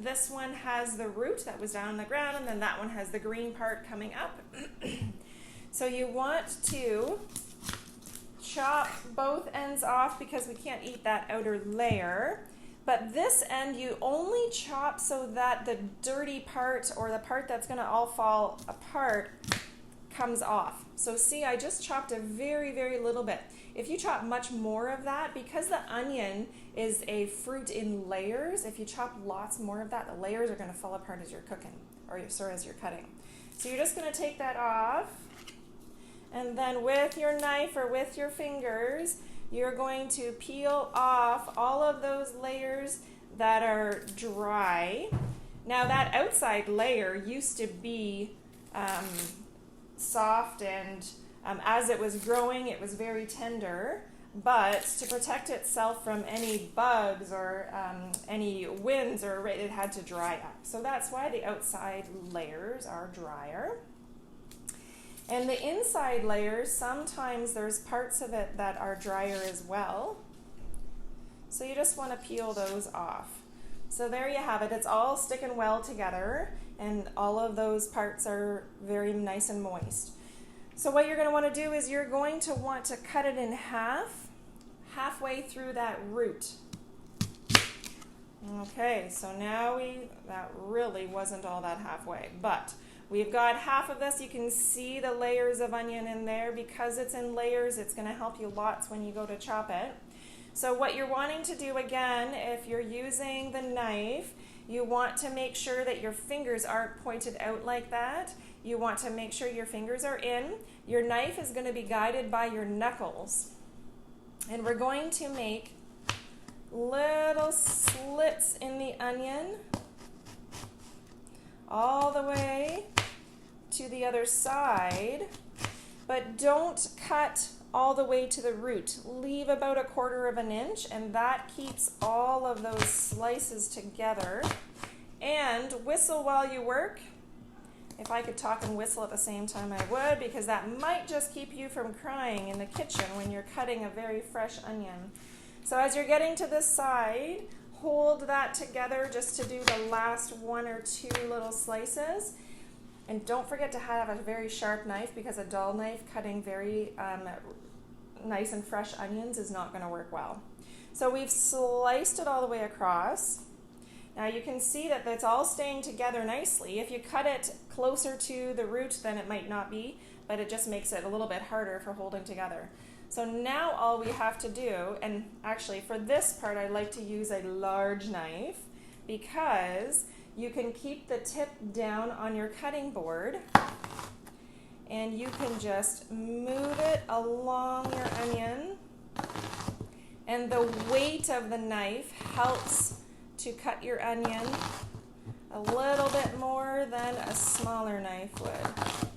this one has the root that was down on the ground, and then that one has the green part coming up. So you want to chop both ends off because we can't eat that outer layer. But this end you only chop so that the dirty part, or the part that's going to all fall apart, comes off. So see, I just chopped a very, very little bit. If you chop much more of that, because the onion is a fruit in layers, if you chop lots more of that, the layers are going to fall apart as you're cooking, or as you're cutting. So you're just going to take that off, and then with your knife or with your fingers, you're going to peel off all of those layers that are dry. Now that outside layer used to be soft, and as it was growing it was very tender, but to protect itself from any bugs or any winds, or it had to dry up. So that's why the outside layers are drier. And the inside layers, sometimes there's parts of it that are drier as well. So you just want to peel those off. So there you have it. It's all sticking well together, and all of those parts are very nice and moist. So what you're going to want to do is you're going to want to cut it in half, halfway through that root. Okay, so now that really wasn't all that halfway, but we've got half of this. You can see the layers of onion in there. Because it's in layers, it's going to help you lots when you go to chop it. So what you're wanting to do, again, if you're using the knife, you want to make sure that your fingers aren't pointed out like that. You want to make sure your fingers are in. Your knife is going to be guided by your knuckles. And we're going to make little slits in the onion all the way to the other side, but don't cut all the way to the root. Leave about 1/4 of an inch, and that keeps all of those slices together. And whistle while you work. If I could talk and whistle at the same time, I would, because that might just keep you from crying in the kitchen when you're cutting a very fresh onion. So as you're getting to this side, hold that together just to do the last 1 or 2 little slices. And don't forget to have a very sharp knife, because a dull knife cutting very nice and fresh onions is not going to work well. So we've sliced it all the way across. Now you can see that it's all staying together nicely. If you cut it closer to the root, then it might not be, but it just makes it a little bit harder for holding together. So now all we have to do, and actually for this part I like to use a large knife, because you can keep the tip down on your cutting board, and you can just move it along your onion, and the weight of the knife helps to cut your onion a little bit more than a smaller knife would.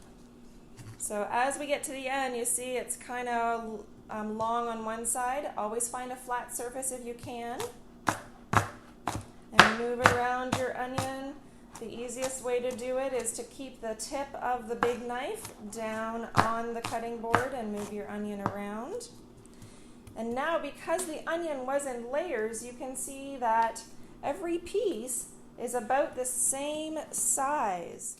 So as we get to the end, you see it's kind of long on one side. Always find a flat surface if you can, and move it around your onion. The easiest way to do it is to keep the tip of the big knife down on the cutting board and move your onion around. And now, because the onion was in layers, you can see that every piece is about the same size.